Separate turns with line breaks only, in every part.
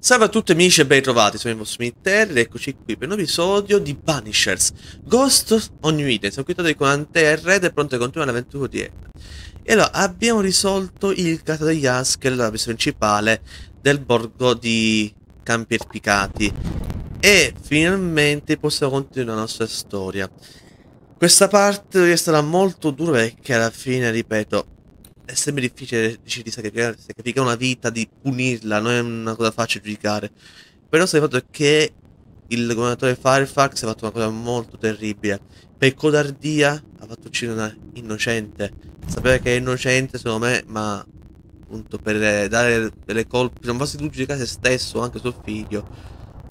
Salve a tutti amici e ben ritrovati, sono il vostro Militerri e eccoci qui per un nuovo episodio di Banishers, Ghost on New Eden. Siamo qui con Antea Duarte e pronti a continuare l'avventura odierna. E allora, abbiamo risolto il caso degli Haskell, la missione principale del borgo di Campi Erpicati. E finalmente possiamo continuare la nostra storia. Questa parte è stata molto dura perché alla fine, ripeto, è sempre difficile decidere di sacrificare una vita, di punirla, non è una cosa facile giudicare. Però se il fatto è che il governatore Firefax ha fatto una cosa molto terribile. Per codardia ha fatto uccidere una innocente. Sapere che è innocente secondo me, ma appunto per dare delle colpe, non basta tu giudicare se stesso o anche suo figlio,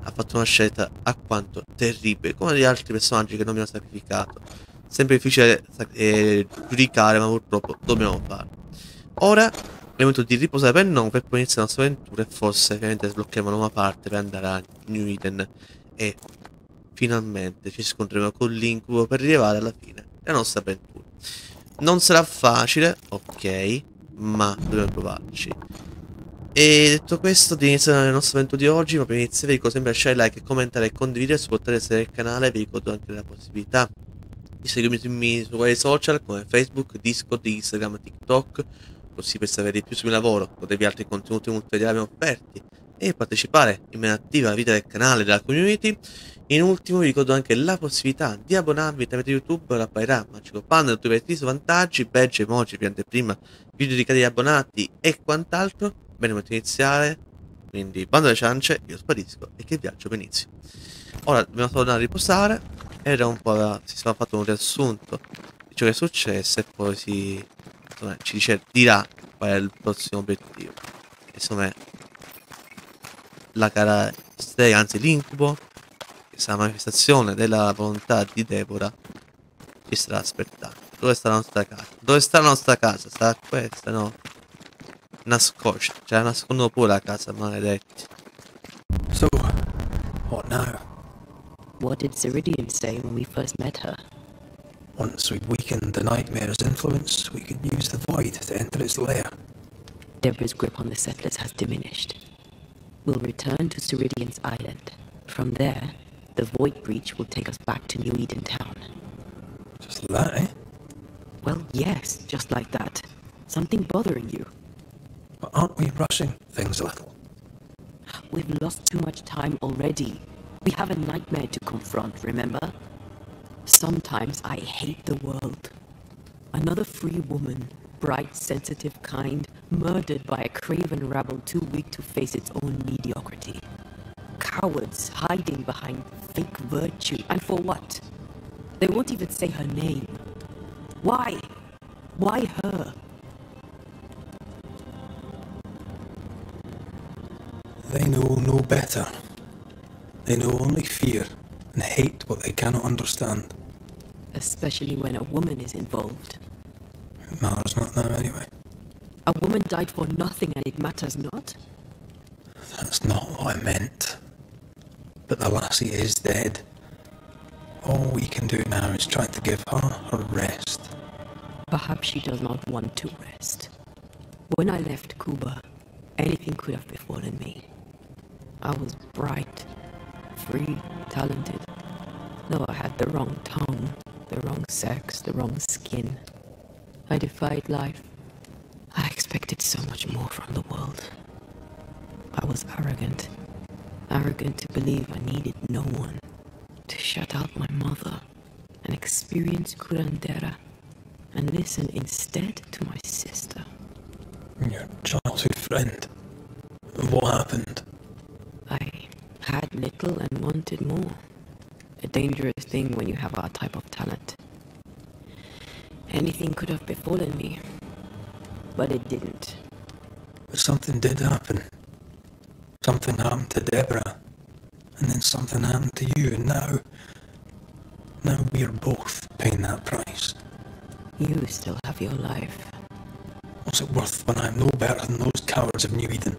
ha fatto una scelta alquanto terribile, come gli altri personaggi che non abbiamo sacrificato. Sempre difficile giudicare, ma purtroppo dobbiamo farlo. Ora è il momento di riposare per noi, per poi iniziare la nostra avventura e forse ovviamente sblocchiamo una nuova parte per andare a New Eden e finalmente ci scontreremo con l'incubo per arrivare alla fine della nostra avventura. Non sarà facile, ok, ma dobbiamo provarci. E detto questo, di iniziare la nostra avventura di oggi, ma per iniziare vi ricordo sempre lasciare like, commentare e condividere, supportare il canale. Vi ricordo anche la possibilità di seguirmi su vari social come Facebook, Discord, Instagram, TikTok, così per sapere di più sul mio lavoro, godervi altri contenuti multimediali offerti e partecipare in maniera attiva alla vita del canale e della community. In ultimo vi ricordo anche la possibilità di abbonarvi tramite YouTube, dove apparirà Magico Panel, tutti i divertiti vantaggi, badge, emoji, piante prima, video dedicati agli abbonati e quant'altro. Bene, potete iniziare, quindi bando alle ciance, io sparisco e che il viaggio benissimo. Ora dobbiamo tornare a riposare. Era un po' si stava fatto un riassunto di ciò che è successo e poi ci dirà qual è il prossimo obiettivo. Insomma, la cara isteria, anzi l'incubo, che sarà la manifestazione della volontà di Deborah, ci starà aspettando. Dove sta la nostra casa? Dove sta la nostra casa? Sarà questa, no? Nascosta, cioè nascondono pure la casa, maledetti.
So, what now?
What did Ceridian say when we first met her?
Once we'd weakened the nightmare's influence, we could use the void to enter its lair.
Deborah's grip on the settlers has diminished. We'll return to Ceridian's island. From there, the void breach will take us back to New Eden town.
Just that, eh?
Well, yes, just like that. Something bothering you.
But aren't we rushing things a little?
We've lost too much time already. We have a nightmare to confront, remember? Sometimes I hate the world. Another free woman, bright, sensitive, kind, murdered by a craven rabble too weak to face its own mediocrity. Cowards hiding behind fake virtue, and for what? They won't even say her name. Why? Why her?
They know no better. They know only fear and hate what they cannot understand.
Especially when a woman is involved.
It matters not now anyway.
A woman died for nothing and it matters not?
That's not what I meant. But the lassie is dead. All we can do now is try to give her her rest.
Perhaps she does not want to rest. When I left Cuba, anything could have befallen me. I was bright, free, talented. Though I had the wrong tongue, the wrong sex, the wrong skin. I defied life. I expected so much more from the world. I was arrogant. Arrogant to believe I needed no one. To shut out my mother and experience curandera and listen instead to my sister.
Your childhood friend. What happened?
I had little and wanted more. A dangerous thing when you have our type of talent. Anything could have befallen me, but it didn't.
But something did happen. Something happened to Deborah. And then something happened to you, and now we're both paying that price.
You still have your life.
What's it worth when I'm no better than those cowards of New Eden?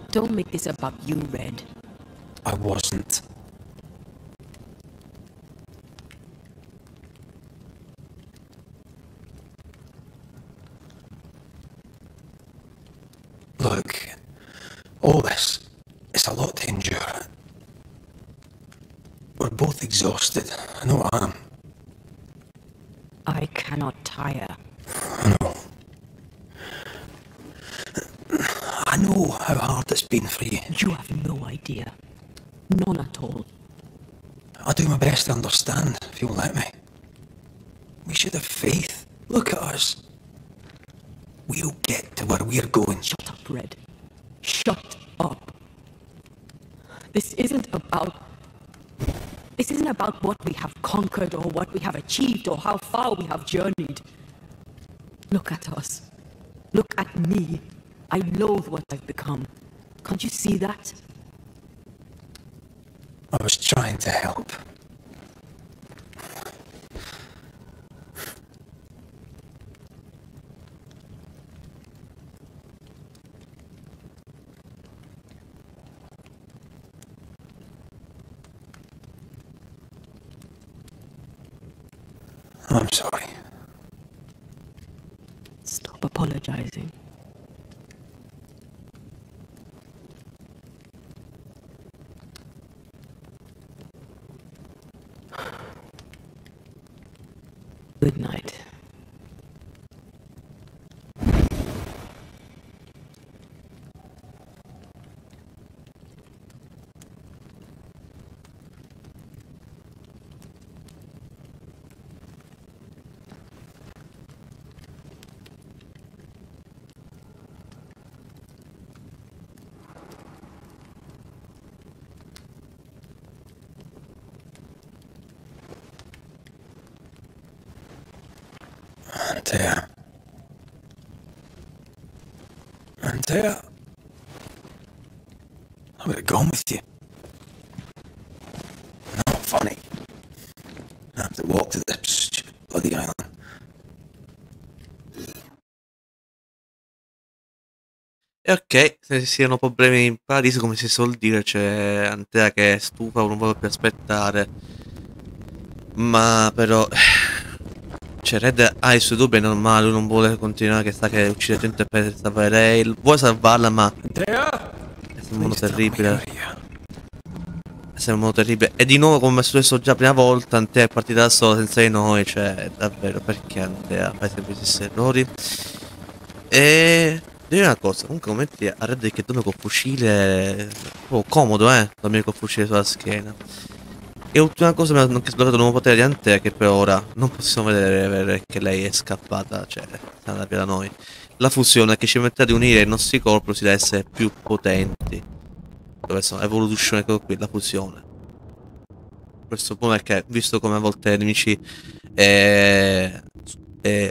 Don't make this about you, Red.
I wasn't. All this, it's a lot to endure. We're both exhausted. I know I am.
I cannot tire.
I know. I know how hard it's been for you.
You have no idea. None at all.
I'll do my best to understand, if you'll let me. We should have faith. Look at us. We'll get to where we're going.
Shut up, Red. Shut up. This isn't about what we have conquered or what we have achieved or how far we have journeyed. Look at us. Look at me. I loathe what I've become. Can't you see that?
I was trying to help. I'm sorry.
Stop apologizing. Good night.
Antea. Antea. I would have gone with you. Not funny. I have to walk to this stupid bloody island.
E ok, se ci siano problemi in paradiso, come si suol dire, c'è Antea che è stufa, non vuole più aspettare. Ma però... Cioè, Red ha i suoi dubbi, è normale, lui non vuole continuare, che sta che uccide gente per salvare Raith. Vuole salvarla, ma...
Antea!
È sempre un modo terribile. È sempre un modo terribile. E di nuovo, come è successo già la prima volta, Antea è partita da sola, senza di noi. Cioè, davvero, perché Antea fa sempre gli stessi errori? E... Devi una cosa, comunque commenti a Red che dorme col fucile... Oh, comodo, dormire col fucile sulla schiena. E ultima cosa, mi hanno anche sbloccato un nuovo potere di Antea, che per ora non possiamo vedere che lei è scappata, cioè è andata via da noi. La fusione che ci permette di unire i nostri corpi da essere più potenti. Dove sono evolution, ecco qui, la fusione. Questo problema è che, visto come a volte i nemici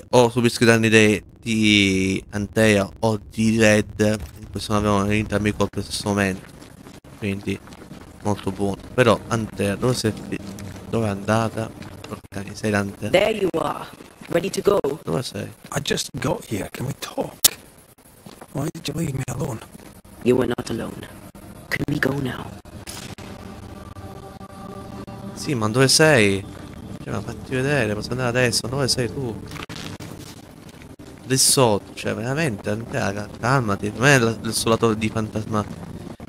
o subiscono i danni di Antea o di Red, in questo non avevano entrambi i colpi allo stesso momento. Quindi molto buono. Però Antea, dove è andata? Porca miseria, Antea.
There you are, ready to go.
Dove sei?
I just got here. Can we talk? Why did you leave me alone?
You were not alone. Can we go now?
Sì, ma dove sei? Cioè, ma fatti vedere, posso andare adesso? Dove sei tu? Lì sotto, cioè veramente, Antea, calmati. Non è il solo di fantasma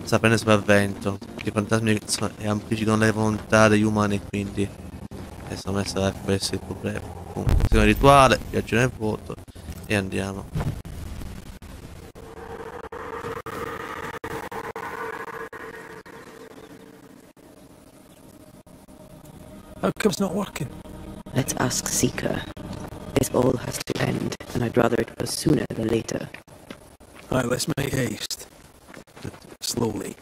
sta prendendo sopravvento. I fantasmi amplificano le volontà degli umani, quindi secondo me sarà questo il problema. Comunque, siamo rituale, viaggio nel vuoto e andiamo.
How come it's not working?
Let's ask Seeker. This all has to end, and I'd rather it was sooner than later.
Alright, let's make haste. Slowly.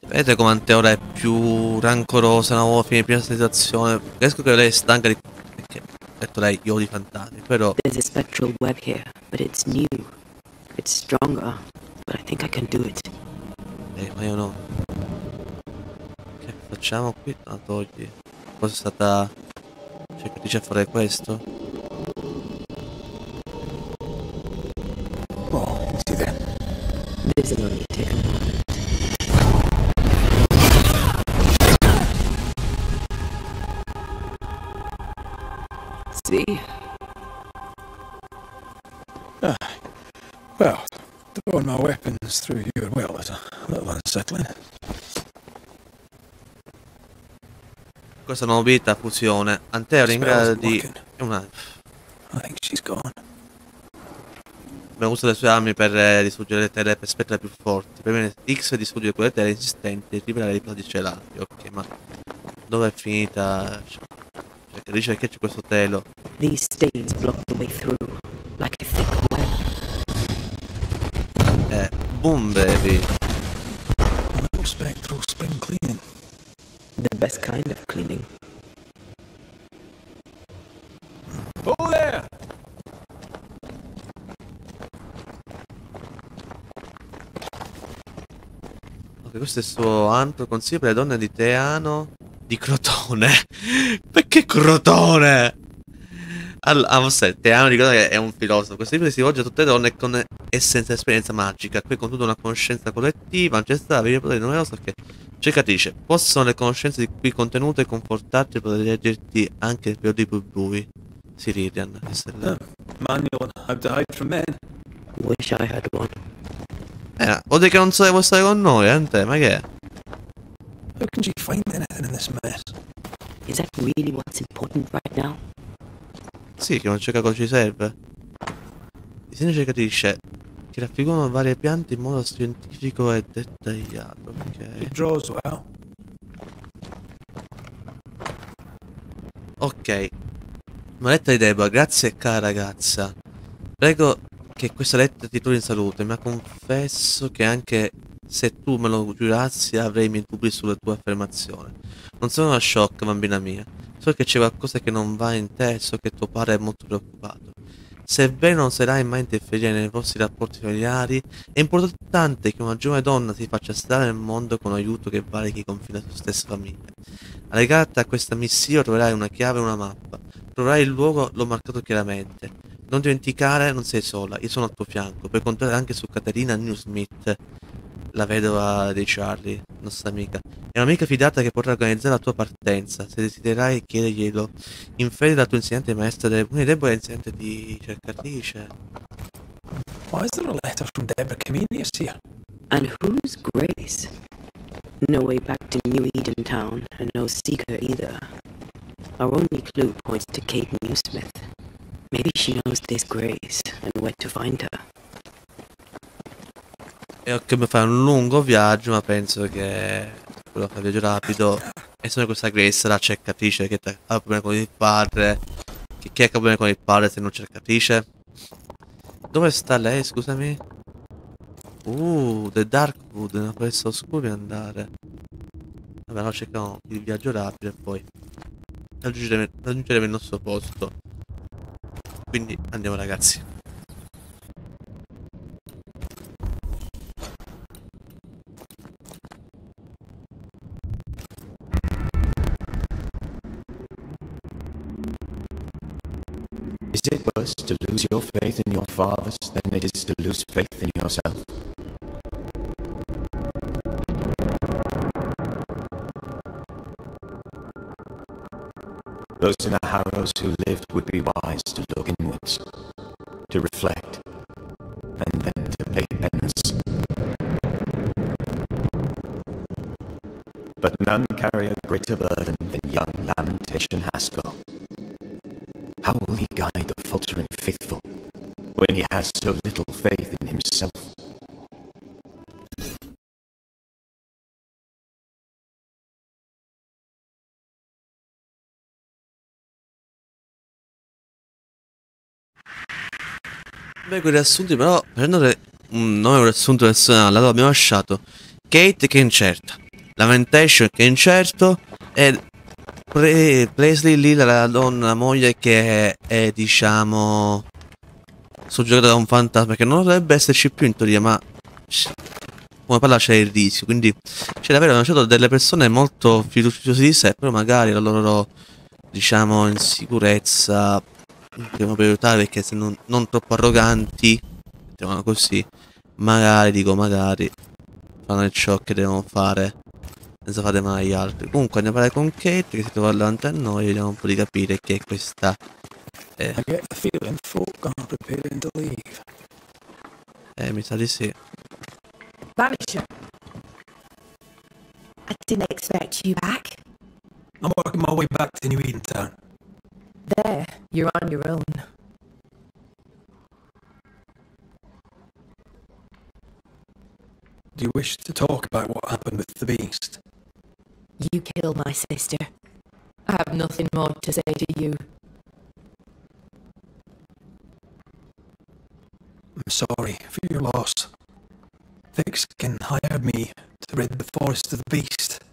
Vedete come Antea ora è più rancorosa, una nuova fine, prima situazione. Capisco che lei è stanca di... Perché ha detto lei, io odio i fantasmi, però...
There's a spectral web here, but it's new. It's stronger, but I think I can do it.
Ma io no. Che facciamo qui? No, togli. Cosa è stata... Cioè, che dice a fare questo?
Oh, easy then.
This will only take a moment. See?
Well, Throwing my weapons through here, well, it's a little unsettling.
Questa novità fusione. Antea è in grado di...
I think she's gone.
Abbiamo usato le sue armi per distruggere le terre per spettre più forti. Premere X e distruggere quelle terre insistenti e rivelare i plati celati. Ok, ma dove è finita? Cioè, che dice che c'è questo telo.
These stains block the way through, like a thick web.
Boom, baby.
A little spectral spring cleaning.
The best kind of cleaning.
Oh there!
Ok, questo è il suo antro consiglio per le donne di Teano di Crotone. Perché Crotone? Allora, Teano di Crotone è un filosofo. Questo libro si rivolge a tutte le donne con essenza esperienza magica. Qui conclude una conoscenza collettiva, ancestrale, viene poteri numerosa che cercatrice. Possono le conoscenze di qui contenute confortarti e poter leggerti anche nel periodo più bui. Sirian,
Manual on how to hide from men.
Wish I had one.
vuol dire che non so se vuoi stare con noi, Ante, ma che è?
How can she find anything in this mess?
Is that really what's important right now?
Sì, che non cerca cosa ci serve. Disegno cercatrice che raffigurano varie piante in modo scientifico e dettagliato.
It
Ok.
draws well.
Ok. Una lettera di Deborah, grazie cara ragazza. Prego che questa lettera ti trovi in salute, ma confesso che anche se tu me lo giurassi avrei i miei dubbi sulle tue affermazioni. Non sono una shock, bambina mia. So che c'è qualcosa che non va in te, so che tuo padre è molto preoccupato. Sebbene non sarai mai interferire nei vostri rapporti familiari, è importante che una giovane donna si faccia stare nel mondo con un aiuto che valichi i confini della sua stessa famiglia. Allegata a questa missiva troverai una chiave e una mappa. Troverai il luogo, l'ho marcato chiaramente. Non dimenticare, non sei sola, io sono al tuo fianco, per contare anche su Caterina Newsmith, la vedova di Charlie, nostra amica. È un'amica fidata che potrà organizzare la tua partenza, se desiderai chiederglielo. In fede dal tuo insegnante maestra, quindi Deborah è insegnante di cercatrice.
Why is there a letter from Deborah Comenius here?
And who's Grace? No way back to New Eden Town, and no seeker either. Our only clue points to Kate Newsmith. Maybe she knows this Grace and where to find her.
E ok, mi fai un lungo viaggio, ma penso che quello fa viaggio rapido. E sono questa Grace, la cercatrice che ha problemi con il padre. Chi è che ha problemi con il padre se non cercatrice? Dove sta lei, scusami? The Darkwood, nella foresta oscura andare. Vabbè, no, cerchiamo il viaggio rapido e poi raggiungeremo il nostro posto. Quindi andiamo ragazzi.
Is it worse to lose your faith in your fathers than it is to lose faith in yourself? Those in the Harrows who lived would be wise to look inwards, to reflect, and then to pay penance. But none carry a greater burden than young Lamentation Haskell. How will he guide the faltering faithful when he has so little faith in himself?
Beh, quei riassunti però, prendere un nome un riassunto personale, allora abbiamo lasciato Kate che è incerta, Lamentation che è incerto e Presley lì, la donna, la moglie che è diciamo soggiogata da un fantasma che non dovrebbe esserci più in teoria, ma come parla c'è il rischio, quindi c'è davvero abbiamo scelto delle persone molto fiduciose di sé, però magari la loro diciamo insicurezza dobbiamo aiutare perché se non troppo arroganti, mettiamolo così, magari fanno ciò che devono fare senza fare mai agli altri. Comunque andiamo a parlare con Kate che si trova davanti a noi e vediamo un po' di capire chi è questa
I get the feeling folk are preparing to leave.
Mi sa di sì.
Banisher. I didn't expect you back.
I'm working my way back to New Eden Town.
There, you're on your own.
Do you wish to talk about what happened with the beast?
You killed my sister. I have nothing more to say to you.
I'm sorry for your loss. Thickskin hired me to rid the forest of the beast.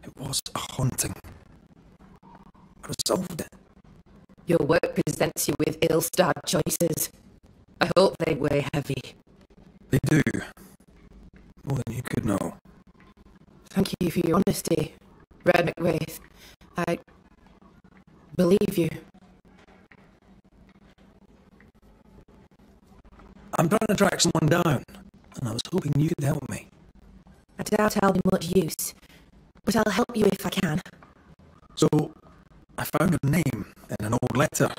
It was a haunting. I resolved it.
Your work presents you with ill-starred choices. I hope they weigh heavy.
They do. More than you could know.
Thank you for your honesty, Red McWraith. I believe you.
I'm trying to track someone down, and I was hoping you could help me.
I doubt I'll be much use, but I'll help you if I can.
So, I found her name in an old letter.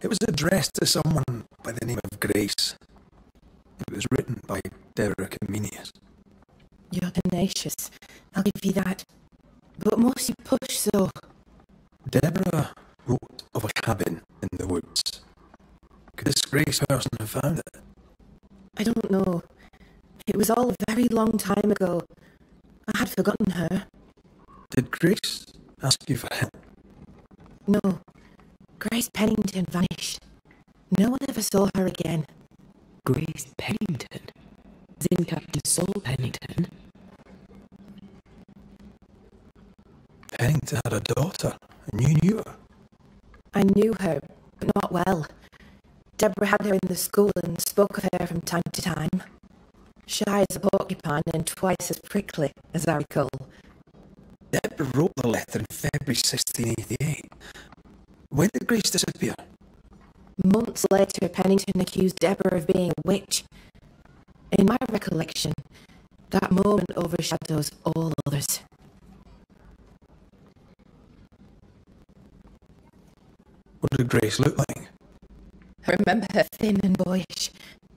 It was addressed to someone by the name of Grace. It was written by Deborah Comenius.
You're tenacious, I'll give you that. But must you push so?
Deborah wrote of a cabin in the woods. Could this Grace person have found it?
I don't know. It was all a very long time ago. I had forgotten her.
Did Grace ask you for help?
No. Grace Pennington vanished. No one ever saw her again.
Grace Pennington? As in Captain Saul Pennington?
Pennington had a daughter, and you knew her.
I knew her, but not well. Deborah had her in the school and spoke of her from time to time. Shy as a porcupine and twice as prickly, as I recall.
Deborah wrote the letter in February 1688. When did Grace disappear?
Months later, Pennington accused Deborah of being a witch. In my recollection, that moment overshadows all others.
What did Grace look like?
I remember her thin and boyish,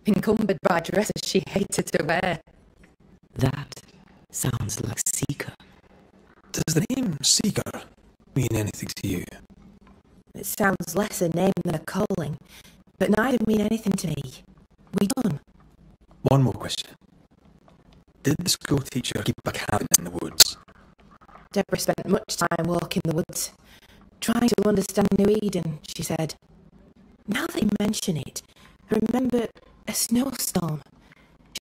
encumbered by dresses she hated to wear.
That sounds like Seeker.
Does the name Seeker mean anything to you?
It sounds less a name than a calling, but neither mean anything to me. We done.
One more question. Did the school teacher keep a cabin in the woods?
Deborah spent much time walking the woods, trying to understand New Eden, she said. Now that you mention it, I remember a snowstorm.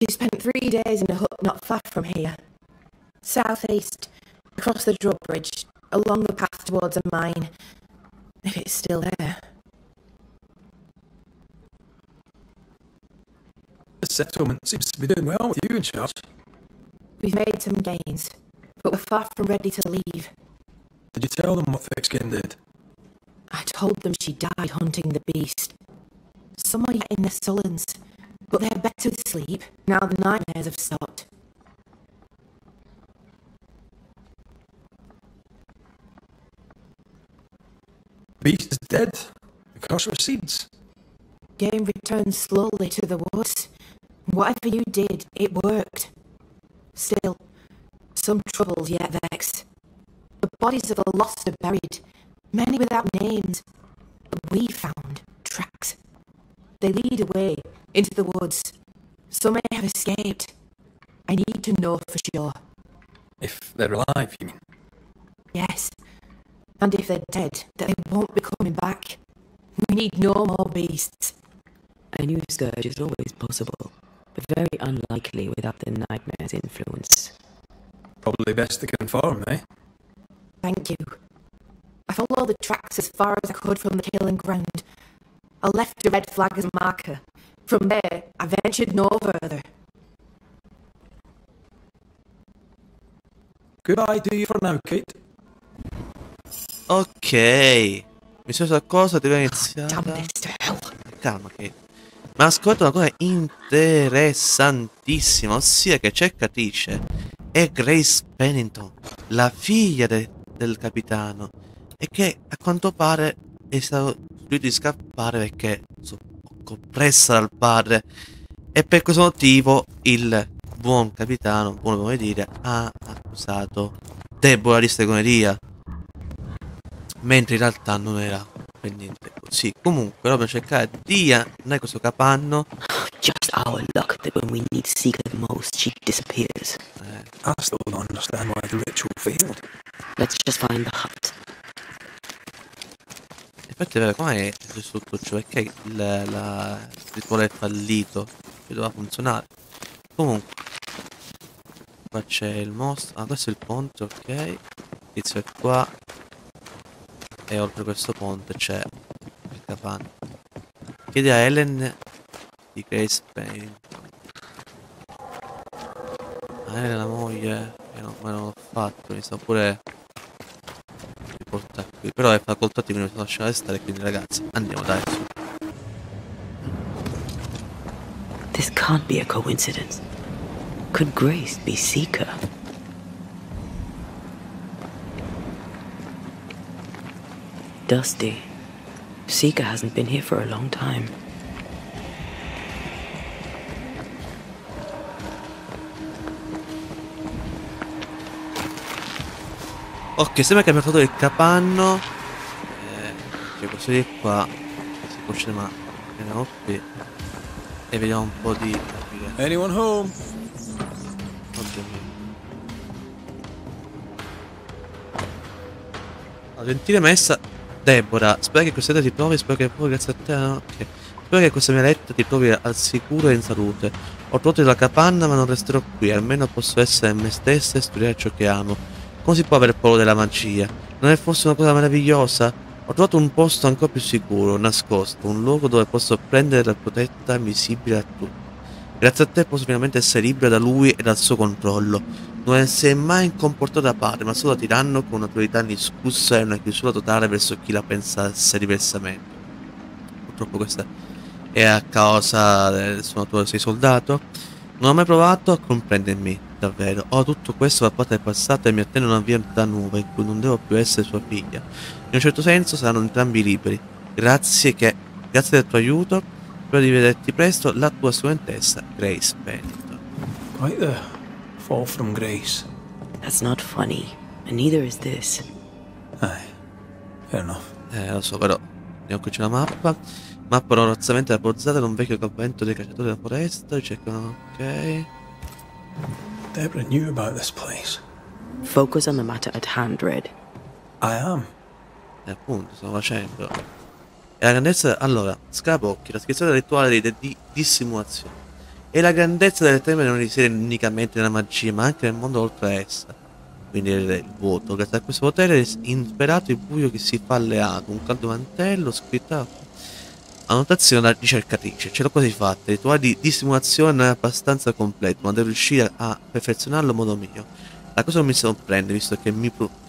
She spent 3 days in a hut not far from here. Southeast, across the drawbridge, along the path towards a mine. If it's still there.
The settlement seems to be doing well with you in charge.
We've made some gains, but we're far from ready to leave.
Did you tell them what Thickskin did?
I told them she died hunting the beast. Some are yet in their sullens, but they're better with sleep now the nightmares have stopped.
Beast is dead. The curse recedes.
Game returns slowly to the woods. Whatever you did, it worked. Still, some troubles yet vex. The bodies of the lost are buried, many without names, but we found tracks. They lead away into the woods. Some may have escaped. I need to know for sure.
If they're alive, you mean?
Yes, and if they're dead, that they won't be coming back. We need no more beasts.
A new scourge is always possible, but very unlikely without the nightmare's influence.
Probably best to conform, eh?
Thank you. I followed the tracks as far as I could from the killing ground. I left a red flag as a marker. From there, I ventured no further.
Goodbye to you for now, Kate.
Ok. Mi sono qualcosa deve iniziare.
Damn this to hell.
Calma, Kate. Ma ascolta una cosa interessantissima, ossia che Cacciatrice è Grace Pennington, la figlia del capitano, e che a quanto pare è stato riuscito di scappare perché oppressa dal padre E per questo motivo il buon capitano, buono come dire, ha accusato Deborah di stregoneria, mentre in realtà non era per niente così. Comunque dobbiamo cercare di andare questo capanno.
Just our luck that when we need Seeker the most, she disappears.
I still don't understand why the ritual failed.
Let's just find the hut.
Infatti è vero, com'è questo tutto ciò? Perché il rituale è fallito? Che doveva funzionare. Comunque qua c'è il mostro. Ah, questo è il ponte, ok. Il tizio è qua. E oltre questo ponte c'è il capanno. Chiedi a Helen di Grace Payne. Ah, Helen è la moglie. Ma non l'ho fatto, mi sta pure porta qui, però è facoltativo, mi sono lasciato stare, quindi ragazzi andiamo, dai, su.
This can't be a coincidence. Could Grace be Seeker? Dusty. Seeker hasn't been here for a long time.
Ok, sembra che abbia fatto il capanno. Che questo di qua si può scendere, ma andiamo qui e vediamo un po' di
Anyone home?
oddio mio. La gentile maestra Deborah, spero che questa ti trovi, spero che poi grazie a te, ok. Spero che questa mia lettera ti trovi al sicuro e in salute. Ho trovato la capanna ma non resterò qui, almeno posso essere me stessa e studiare ciò che amo. Come si può avere paura della magia? Non è forse una cosa meravigliosa? Ho trovato un posto ancora più sicuro, nascosto, un luogo dove posso prendere la protetta invisibile a tutti. Grazie a te posso finalmente essere libera da lui e dal suo controllo. Non si è mai comportato da padre, ma solo da tiranno con un'autorità indiscussa e una chiusura totale verso chi la pensasse diversamente. Purtroppo questa è a causa del suo natura, sei soldato. Non ho mai provato a comprendermi, davvero. Tutto questo fa parte del passato e mi attende una vita nuova in cui non devo più essere sua figlia. In un certo senso saranno entrambi liberi. Grazie del tuo aiuto. Spero di vederti presto. La tua studentessa, Grace Pennington.
Quite the fall from grace.
That's not funny, and neither is this.
Aye, fair enough.
Lo so, però andiamo qui, c'è la mappa. Mappa rozzamente appoggiata da un vecchio convento dei cacciatori della foresta. Cercano, ok.
Deborah knew about this place.
Focus on the matter at hand, Red.
I am.
E appunto, sto facendo. E la grandezza. Allora, scapocchi, la descrizione del rituale di dissimulazione. E la grandezza delle teme non risiede unicamente nella magia, ma anche nel mondo oltre essa. Quindi il vuoto. Grazie a questo potere è insperato il buio che si fa alleato. Un caldo mantello, scritta. Annotazione da ricercatrice. Ce l'ho quasi fatta. Il rituale di dissimulazione non è abbastanza completo, ma devo riuscire a perfezionarlo a modo mio. La cosa non mi sorprende, visto che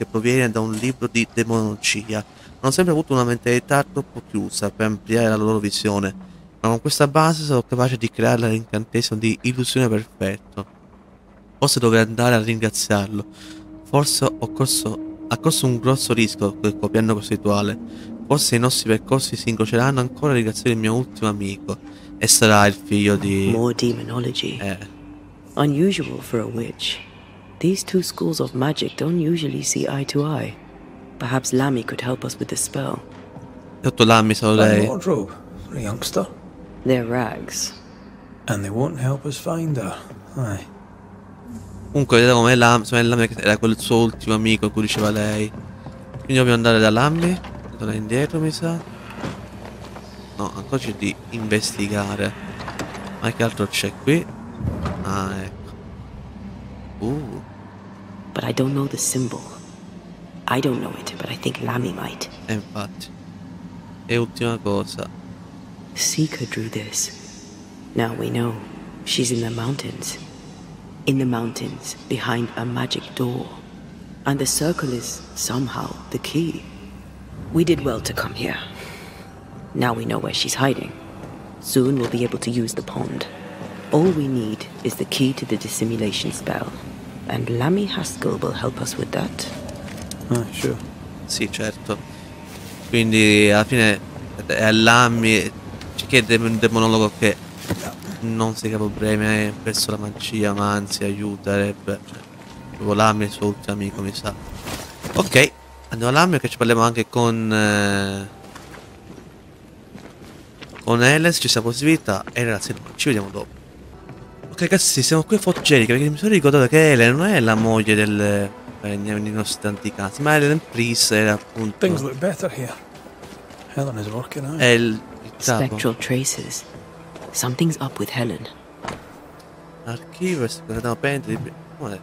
proviene da un libro di demonologia. Non ho sempre avuto una mentalità troppo chiusa per ampliare la loro visione, ma con questa base sarò capace di creare l'incantesimo di illusione perfetto. Forse dovrei andare a ringraziarlo. Forse ha corso un grosso rischio copiando questo rituale. Forse i nostri percorsi si incroceranno ancora a ringraziare il mio ultimo amico. E sarà il figlio di...
More demonology. Unusual for a witch. These two schools of magic don't usually see eye to eye. Perhaps Lammy could help us with the spell.
Sotto Lammy sono
A
lei.
wardrobe for a youngster.
They're rags.
And they won't help us find her. Aye.
Comunque vedete come Lammy era quel suo ultimo amico a cui diceva lei. Quindi dobbiamo andare da Lammy. Tornare indietro, mi sa. No, ancora c'è di investigare. Ma che altro c'è qui? Ah, ecco.
But I don't know the symbol. I don't know it, but I think Lammy might.
E infatti. E ultima cosa.
Seeker drew this. Now we know. She's in the mountains. In the mountains, behind a magic door. And the circle is, somehow, the key. We did well to come here. Now we know where she's hiding. Soon we'll be able to use the pond. All we need is the key to the dissimulation spell. And Lammy Haskell will help us with that.
Sure.
Sì, certo. Quindi alla fine è Lammy. Ci chiede un demonologo che non si capo problemi, hai perso la magia, ma anzi aiuterebbe. Cioè, proprio Lammy è il suo ultimo amico, mi sa. Ok, andiamo a Lammy che ci parliamo anche con Helen, ci sia possibilità. E ragazzi, ci vediamo dopo. Ok ragazzi, siamo qui a Foggierica perché mi sono ricordato che Helen non è la moglie nei nostri antichi, ma Helen Priest era appunto...
Things look better here. Helen is working out.
È il capo.
Spectral traces. Something's up with Helen.
Archivio, andiamo pente di... Come è?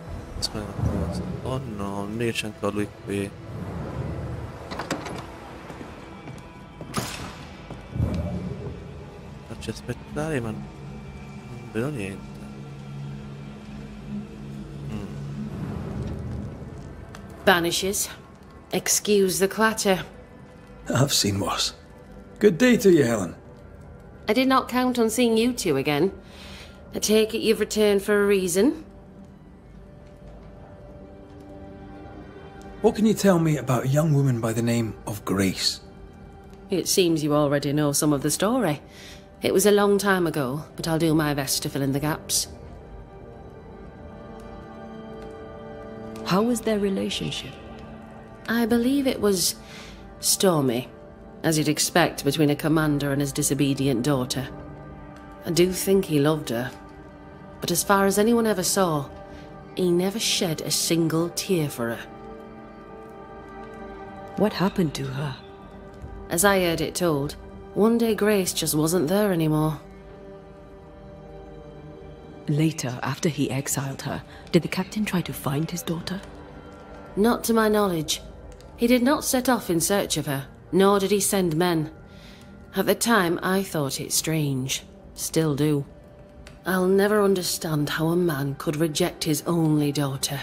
Oh no, non è che c'è ancora lui qui. Faccio aspettare ma non vedo niente.
Banishers. Excuse the clatter.
I've seen worse. Good day to you, Helen.
I did not count on seeing you two again. I take it you've returned for a reason?
What can you tell me about a young woman by the name of Grace?
It seems you already know some of the story. It was a long time ago, but I'll do my best to fill in the gaps.
How was their relationship?
I believe it was stormy, as you'd expect between a commander and his disobedient daughter. I do think he loved her, but as far as anyone ever saw, he never shed a single tear for her.
What happened to her?
As I heard it told, one day Grace just wasn't there anymore.
Later, after he exiled her, did the captain try to find his daughter?
Not to my knowledge. He did not set off in search of her, nor did he send men. At the time, I thought it strange. Still do. I'll never understand how a man could reject his only daughter.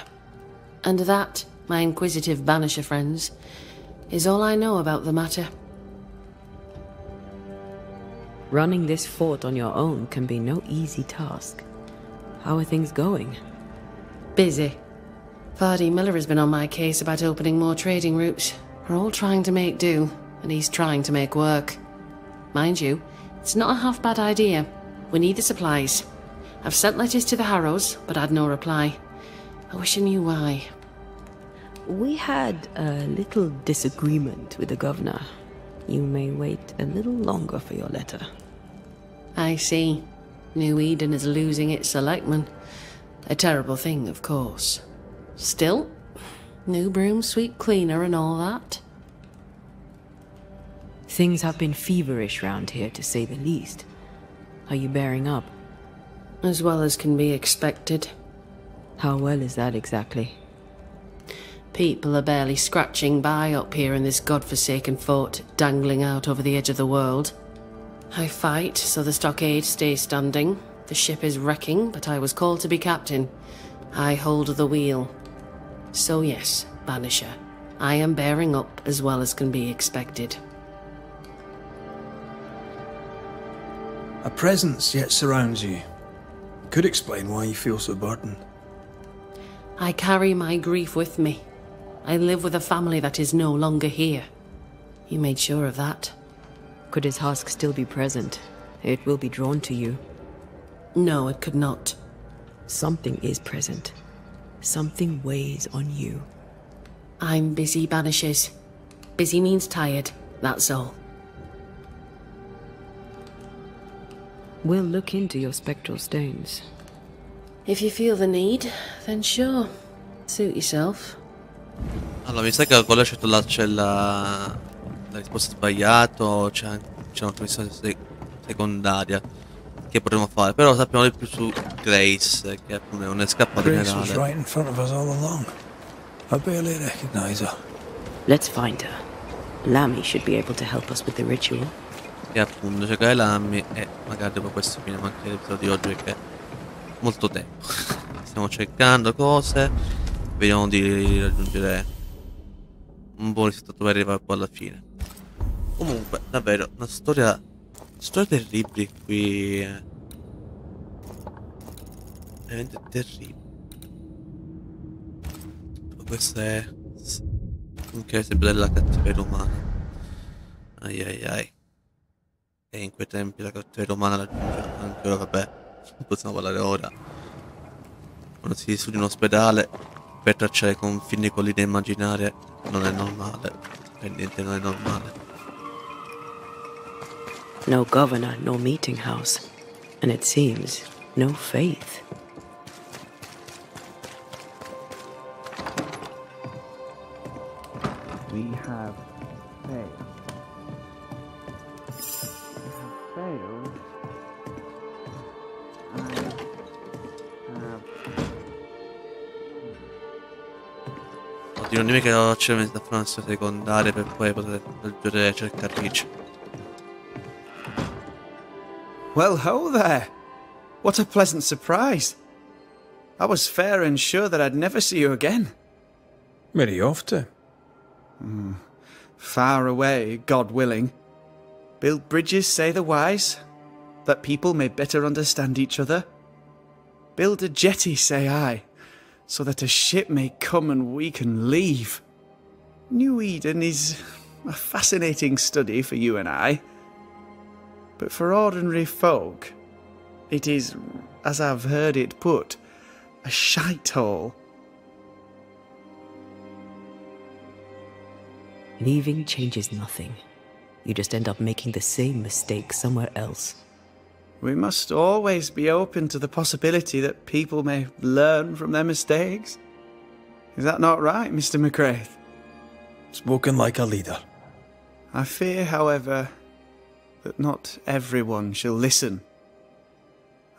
And that, my inquisitive Banisher friends, is all I know about the matter.
Running this fort on your own can be no easy task. How are things going?
Busy. Vardy Miller has been on my case about opening more trading routes. We're all trying to make do, and he's trying to make work. Mind you, it's not a half bad idea. We need the supplies. I've sent letters to the Harrows, but had no reply. I wish I knew why.
We had a little disagreement with the governor. You may wait a little longer for your letter.
I see. New Eden is losing its selectmen. A terrible thing, of course. Still, new broom sweep cleaner and all that.
Things have been feverish round here, to say the least. Are you bearing up?
As well as can be expected.
How well is that exactly?
People are barely scratching by up here in this godforsaken fort, dangling out over the edge of the world. I fight so the stockade stays standing. The ship is wrecking, but I was called to be captain. I hold the wheel. So yes, Banisher, I am bearing up as well as can be expected.
A presence yet surrounds you. Could explain why you feel so burdened.
I carry my grief with me. I live with a family that is no longer here. You made sure of that?
Could his husk still be present? It will be drawn to you.
No, it could not.
Something is present. Something weighs on you.
I'm busy, Banishers. Busy means tired, that's all.
We'll look into your spectral stones.
If you feel the need, then sure. Suit yourself.
Allora, mi sa che quello c'è la risposta sbagliata, c'è una commissione secondaria che potremmo fare, però sappiamo di più su Grace, che è un scappato
Grace was
generale.
right in front of us all along. I barely recognize her.
Let's find her. Lammy should be able to help us with the ritual.
E appunto cercare Lammy e magari dopo questo finiamo anche l'episodio di oggi perché è molto tempo. Stiamo cercando cose, vediamo di raggiungere un buon risultato per arrivare poi alla fine. Comunque, davvero, una storia terribile qui. Veramente terribile. Questo è anche sempre della cattiveria umana. Ai ai ai. E in quei tempi la cattiveria umana raggiungeva anche ora, vabbè. non possiamo parlare ora. Quando si studia in ospedale per tracciare confini con linee immaginarie non è normale. Per niente non è normale.
No governor, no meeting house. And it seems, no faith.
We have failed. We have failed.
Oddio, non dimmi che c'è una formazione secondaria per poi poter raggiungere CACCIATRICE.
Well, ho there! What a pleasant surprise! I was fair and sure that I'd never see you again.
Where are you off to?
Far away, God willing. Build bridges, say the wise, that people may better understand each other. Build a jetty, say I, so that a ship may come and we can leave. New Eden is a fascinating study for you and I. But for ordinary folk, it is, as I've heard it put, a shite hole.
Leaving changes nothing. You just end up making the same mistake somewhere else.
We must always be open to the possibility that people may learn from their mistakes. Is that not right, Mr. McRaith?
Spoken like a leader.
I fear, however, that not everyone shall listen.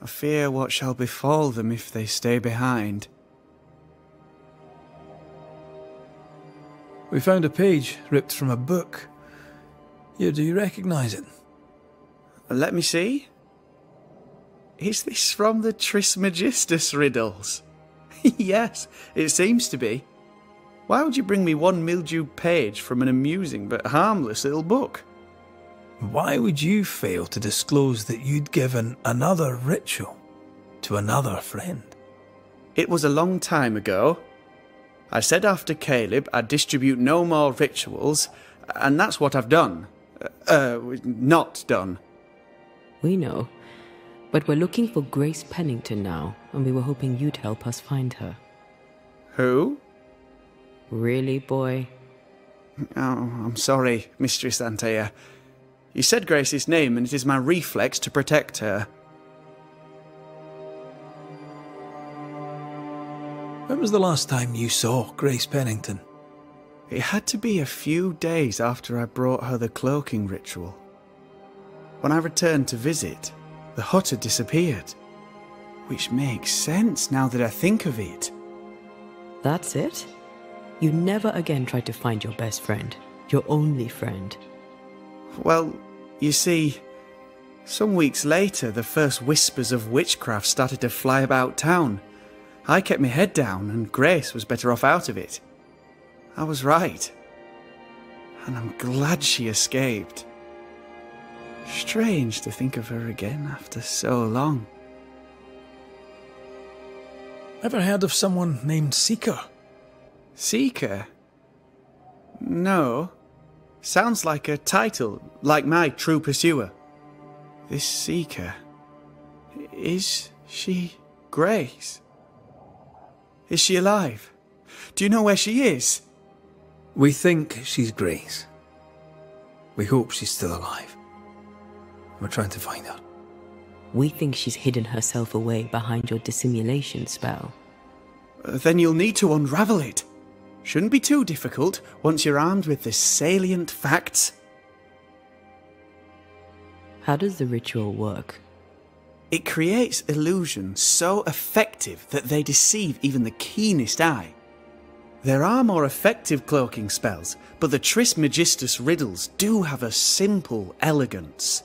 I fear what shall befall them if they stay behind.
We found a page ripped from a book. Here, do you recognize it?
Let me see. Is this from the Trismegistus riddles? Yes, it seems to be. Why would you bring me one mildewed page from an amusing but harmless little book?
Why would you fail to disclose that you'd given another ritual to another friend?
It was a long time ago. I said after Caleb I'd distribute no more rituals, and that's what I've done. Not done.
We know. But we're looking for Grace Pennington now, and we were hoping you'd help us find her.
Who?
Really, boy?
Oh, I'm sorry, Mistress Antea. You said Grace's name, and it is my reflex to protect her.
When was the last time you saw Grace Pennington?
It had to be a few days after I brought her the cloaking ritual. When I returned to visit, the hut had disappeared. Which makes sense now that I think of it.
That's it? You never again tried to find your best friend, your only friend.
Well, you see, some weeks later the first whispers of witchcraft started to fly about town. I kept my head down and Grace was better off out of it. I was right. And I'm glad she escaped. Strange to think of her again after so long.
Ever heard of someone named Seeker?
Seeker? No. Sounds like a title, like my true pursuer. This Seeker... Is she Grace? Is she alive? Do you know where she is?
We think she's Grace. We hope she's still alive. We're trying to find her.
We think she's hidden herself away behind your dissimulation spell.
Then you'll need to unravel it. Shouldn't be too difficult once you're armed with the salient facts.
How does the ritual work?
It creates illusions so effective that they deceive even the keenest eye. There are more effective cloaking spells, but the Trismegistus riddles do have a simple elegance.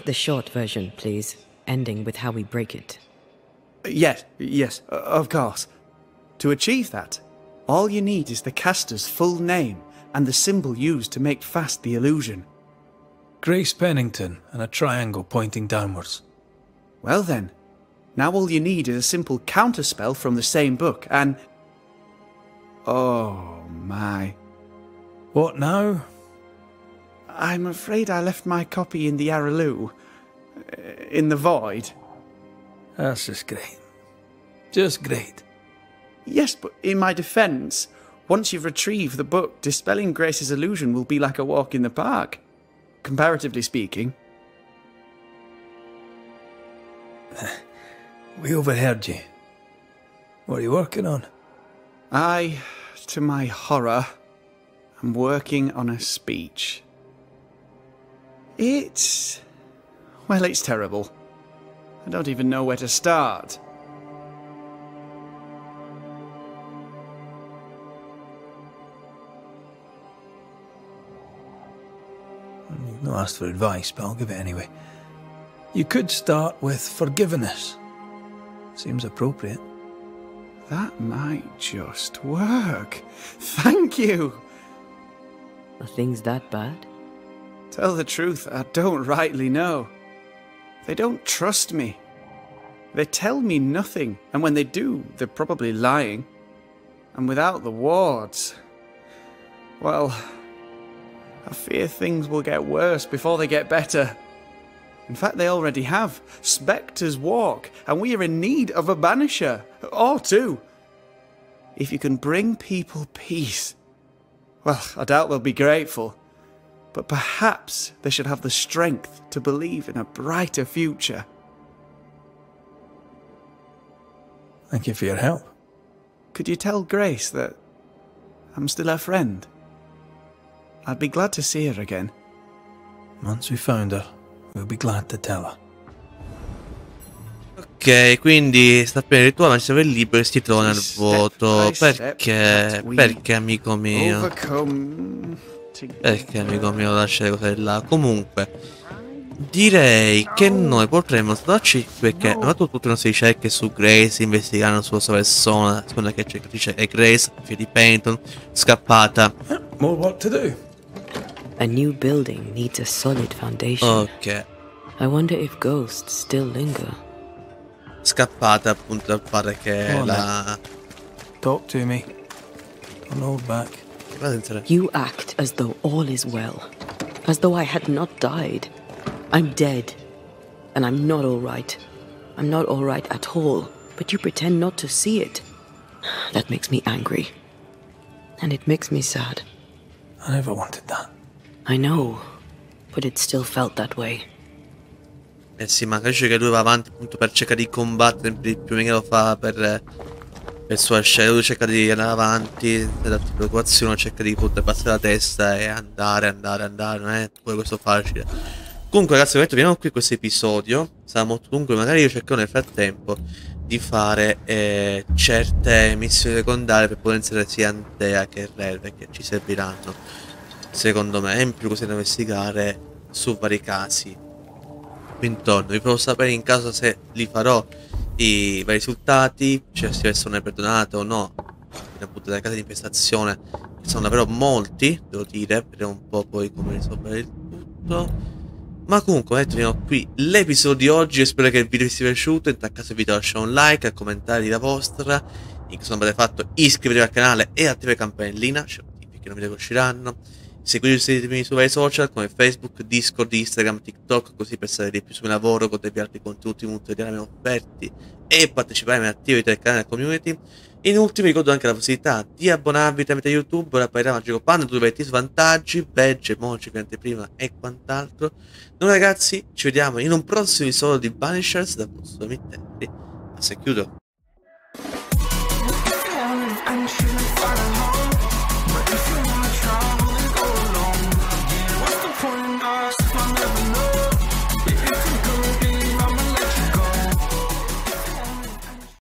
The short version, please, ending with how we break it.
Yes, of course. To achieve that, all you need is the caster's full name and the symbol used to make fast the illusion.
Grace Pennington and a triangle pointing downwards.
Well then, now all you need is a simple counterspell from the same book and... Oh my.
What now?
I'm afraid I left my copy in the Araloo. In the void.
That's just great. Just great.
Yes, but in my defence, once you've retrieved the book, dispelling Grace's illusion will be like a walk in the park. Comparatively speaking.
We overheard you. What are you working on?
I, to my horror, am working on a speech. Well, it's terrible. I don't even know where to start.
You've not asked for advice, but I'll give it anyway. You could start with forgiveness. Seems appropriate.
That might just work. Thank you!
Are things that bad?
Tell the truth, I don't rightly know. They don't trust me. They tell me nothing, and when they do, they're probably lying. And without the wards, well, I fear things will get worse before they get better. In fact, they already have. Spectres walk, and we are in need of a banisher, or two. If you can bring people peace, well, I doubt they'll be grateful. But perhaps they should have the strength to believe in a brighter future.
Thank you for your help.
Could you tell Grace that I'm still her friend? I'd be glad to see her again.
Once we found her, we'll be glad to tell her.
Ok, quindi sta appena il rituale, ma si il libro e si trova nel vuoto. Perché? Perché, amico mio? Perché, amico mio, lascia le cose là? Comunque, direi che noi potremmo starci perché hanno fatto tutte le nostre ricerche su Grace, investigando sulla sua persona, la seconda che cercatrice è Grace, figlia di Peyton, scappata.
More work to do.
A new building needs a solid foundation.
Ok.
I wonder if ghosts still linger.
Scappata appunto dal padre che
Oh,
la...
Talk to me. Don't hold back.
You act as though all is well. As though I had not died. I'm dead. And I'm not all right. I'm not all right at all. But you pretend not to see it. That makes me angry. And it makes me sad.
I never wanted that.
I know. But it still felt that way.
Eh sì, ma capisce che lui va avanti appunto per cercare di combattere più o meno lo fa per sua scelta. Lui cerca di andare avanti, senza preoccupazione, cerca di passare la testa e andare, non è poi questo facile. Comunque ragazzi, ho detto, vediamo qui questo episodio. Sarà molto lungo, magari io cercherò nel frattempo di fare certe missioni secondarie per poter inserire sia Antea che Raith, che ci serviranno, secondo me, e in più così da investigare su vari casi intorno. Vi farò sapere in caso se li farò i vari risultati, cioè se sono perdonate o no, appunto dalle case di infestazione, che sono davvero molti, devo dire, per un po' poi come risolvere il tutto. Ma comunque, detto, vediamo qui l'episodio di oggi. Io spero che il video vi sia piaciuto. In tal caso vi invito a lasciare un like, a commentare la vostra. In caso non avete fatto, iscrivetevi al canale e attivate la campanellina, c'è notifiche non video che usciranno. Seguitemi su vari social come Facebook, Discord, Instagram, TikTok, così per sapere più sul mio lavoro, godervi altri contenuti multimediali offerti e partecipare alle attività del canale community. In ultimo vi ricordo anche la possibilità di abbonarvi tramite YouTube, la parità Magico Panda, dove avete svantaggi, badge, emoji, anteprima e quant'altro. Noi ragazzi ci vediamo in un prossimo episodio di Banishers da Posto Mittenti. Se chiudo.